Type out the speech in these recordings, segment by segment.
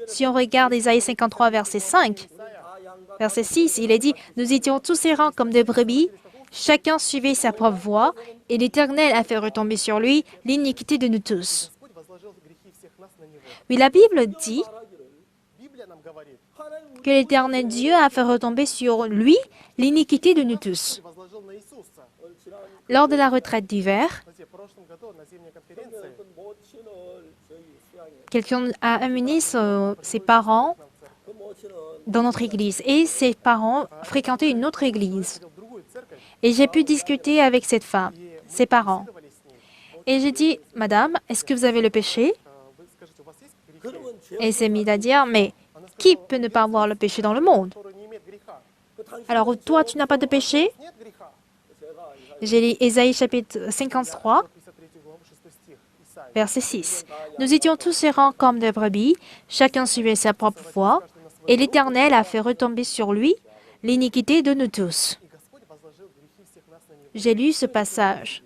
Si on regarde Isaïe 53, verset 5, verset 6, il est dit, « Nous étions tous errants comme des brebis, chacun suivait sa propre voie, et l'Éternel a fait retomber sur lui l'iniquité de nous tous. » Oui, la Bible dit que l'Éternel Dieu a fait retomber sur lui l'iniquité de nous tous. Lors de la retraite d'hiver, quelqu'un a amené ses parents dans notre église et ses parents fréquentaient une autre église. Et j'ai pu discuter avec cette femme, ses parents. Et j'ai dit, « Madame, est-ce que vous avez le péché ?» Et elle s'est mise à dire, « Mais qui peut ne pas avoir le péché dans le monde? Alors toi, tu n'as pas de péché ?» J'ai lu Ésaïe chapitre 53, verset 6. « Nous étions tous errants comme des brebis, chacun suivait sa propre voie, et l'Éternel a fait retomber sur lui l'iniquité de nous tous. » J'ai lu ce passage.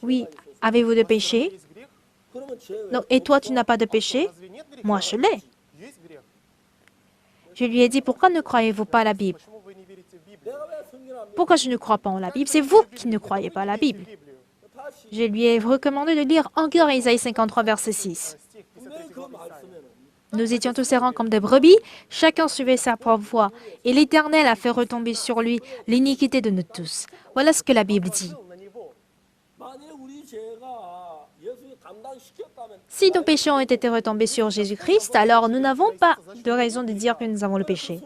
Oui, avez-vous de péché? Non, et toi, tu n'as pas de péché? Moi, je l'ai. Je lui ai dit, pourquoi ne croyez-vous pas à la Bible? Pourquoi je ne crois pas en la Bible? C'est vous qui ne croyez pas à la Bible. Je lui ai recommandé de lire encore Isaïe 53, verset 6. Nous étions tous errants comme des brebis, chacun suivait sa propre voie, et l'Éternel a fait retomber sur lui l'iniquité de nous tous. Voilà ce que la Bible dit. Si nos péchés ont été retombés sur Jésus-Christ, alors nous n'avons pas de raison de dire que nous avons le péché.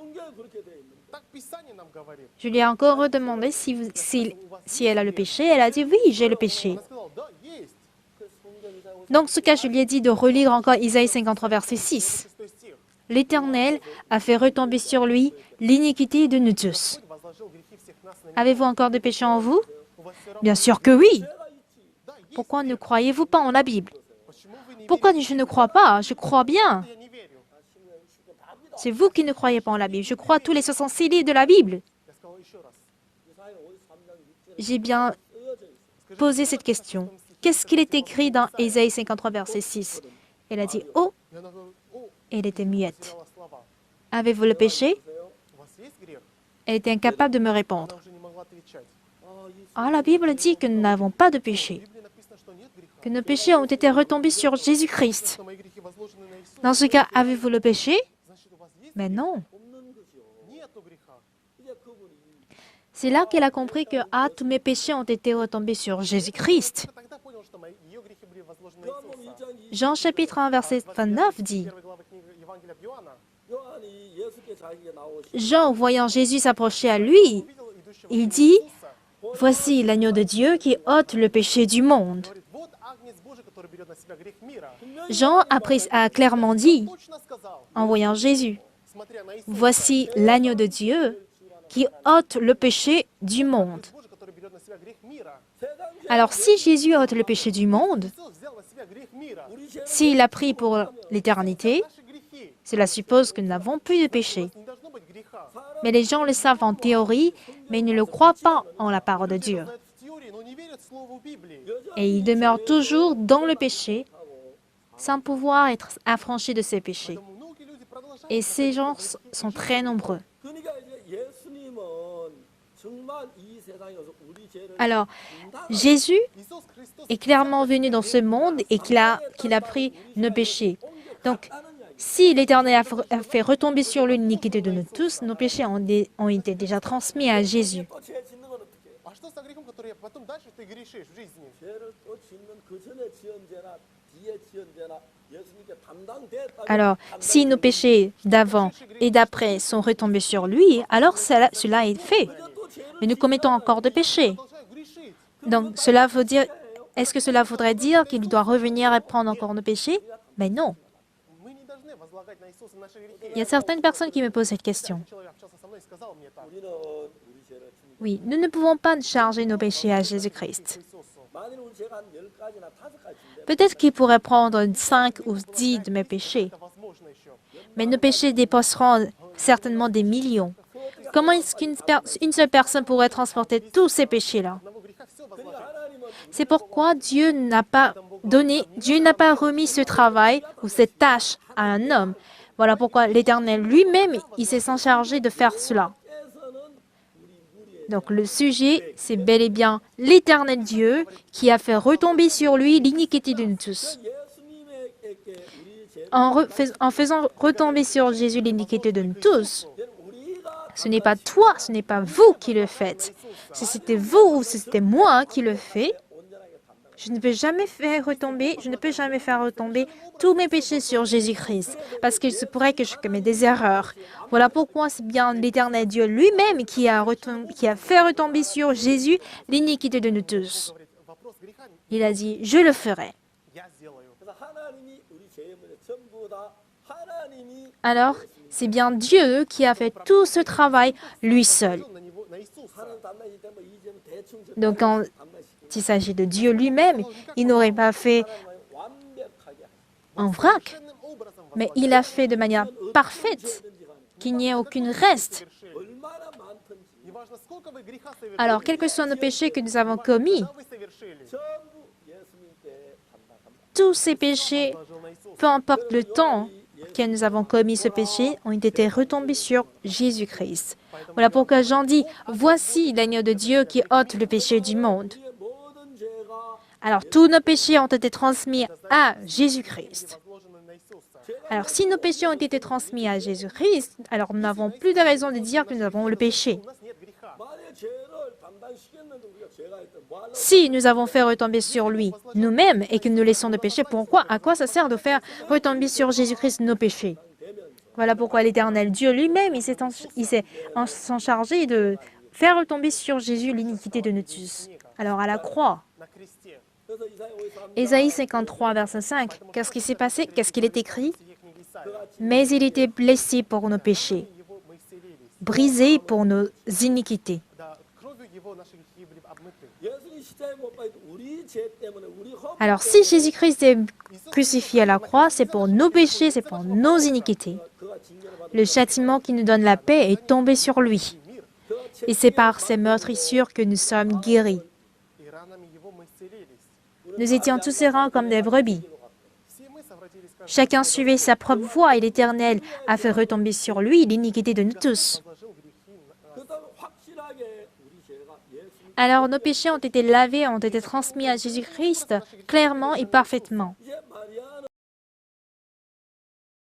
Je lui ai encore redemandé si elle a le péché. Elle a dit, oui, j'ai le péché. Dans ce cas, je lui ai dit de relire encore Isaïe 53, verset 6. L'Éternel a fait retomber sur lui l'iniquité de nous tous. Avez-vous encore des péchés en vous? Bien sûr que oui. Pourquoi ne croyez-vous pas en la Bible? Pourquoi je ne crois pas? Je crois bien. C'est vous qui ne croyez pas en la Bible. Je crois tous les 66 livres de la Bible. J'ai bien posé cette question. Qu'est-ce qu'il est écrit dans Ésaïe 53, verset 6? Elle a dit « Oh !» Elle était muette. « Avez-vous le péché ?» Elle était incapable de me répondre. Ah, la Bible dit que nous n'avons pas de péché, que nos péchés ont été retombés sur Jésus-Christ. Dans ce cas, avez-vous le péché? Mais non. C'est là qu'elle a compris que tous mes péchés ont été retombés sur Jésus-Christ. Jean chapitre 1, verset 29 dit, Jean, voyant Jésus s'approcher à lui, il dit, « Voici l'agneau de Dieu qui ôte le péché du monde. » Jean a clairement dit, en voyant Jésus, « Voici l'agneau de Dieu qui ôte le péché du monde. » Alors, si Jésus ôte le péché du monde, s'il a pris pour l'éternité, cela suppose que nous n'avons plus de péché. Mais les gens le savent en théorie, mais ils ne le croient pas en la parole de Dieu. Et ils demeurent toujours dans le péché, sans pouvoir être affranchis de ces péchés. Et ces gens sont très nombreux. Alors, Jésus est clairement venu dans ce monde et qu'il a pris nos péchés. Donc, si l'Éternel a fait retomber sur lui l'iniquité de nous tous, nos péchés ont été déjà transmis à Jésus. Alors, si nos péchés d'avant et d'après sont retombés sur lui, alors cela est fait. Mais nous commettons encore des péchés. Donc, cela veut dire, est-ce que cela voudrait dire qu'il doit revenir et prendre encore nos péchés? Mais non. Il y a certaines personnes qui me posent cette question. Oui, nous ne pouvons pas charger nos péchés à Jésus-Christ. Peut-être qu'il pourrait prendre 5 ou 10 de mes péchés, mais nos péchés dépasseront certainement des millions. Comment est-ce qu'une seule personne pourrait transporter tous ces péchés-là? C'est pourquoi Dieu n'a pas donné, Dieu n'a pas remis ce travail ou cette tâche à un homme. Voilà pourquoi l'Éternel lui-même, il s'est chargé de faire cela. Donc le sujet, c'est bel et bien l'Éternel Dieu qui a fait retomber sur lui l'iniquité de nous tous. En faisant retomber sur Jésus l'iniquité de nous tous, ce n'est pas toi, ce n'est pas vous qui le faites. Si c'était vous ou si c'était moi qui le fais, je ne peux jamais faire retomber tous mes péchés sur Jésus-Christ, parce qu'il se pourrait que je commette des erreurs. Voilà pourquoi c'est bien l'Éternel Dieu lui-même qui a fait retomber sur Jésus l'iniquité de nous tous. Il a dit, je le ferai. Alors, c'est bien Dieu qui a fait tout ce travail lui seul. Donc, quand il s'agit de Dieu lui-même, il n'aurait pas fait en vrac, mais il a fait de manière parfaite, qu'il n'y ait aucun reste. Alors, quels que soient nos péchés que nous avons commis, tous ces péchés, peu importe le temps que nous avons commis ce péché, ont été retombés sur Jésus-Christ. Voilà pourquoi Jean dit, « Voici l'agneau de Dieu qui ôte le péché du monde. » Alors, tous nos péchés ont été transmis à Jésus-Christ. Alors, si nos péchés ont été transmis à Jésus-Christ, alors nous n'avons plus de raison de dire que nous avons le péché. Si nous avons fait retomber sur lui nous-mêmes et que nous laissons le péché, à quoi ça sert de faire retomber sur Jésus-Christ nos péchés? Voilà pourquoi l'Éternel Dieu lui-même, il s'est chargé de faire retomber sur Jésus l'iniquité de nous tous. Alors, à la croix, Ésaïe 53, verset 5, qu'est-ce qui s'est passé? Qu'est-ce qu'il est écrit? Mais il était blessé pour nos péchés, brisé pour nos iniquités. Alors, si Jésus-Christ est crucifié à la croix, c'est pour nos péchés, c'est pour nos iniquités. Le châtiment qui nous donne la paix est tombé sur lui. Et c'est par ses meurtrissures que nous sommes guéris. Nous étions tous errants comme des brebis. Chacun suivait sa propre voie et l'Éternel a fait retomber sur lui l'iniquité de nous tous. Alors nos péchés ont été lavés, ont été transmis à Jésus-Christ clairement et parfaitement.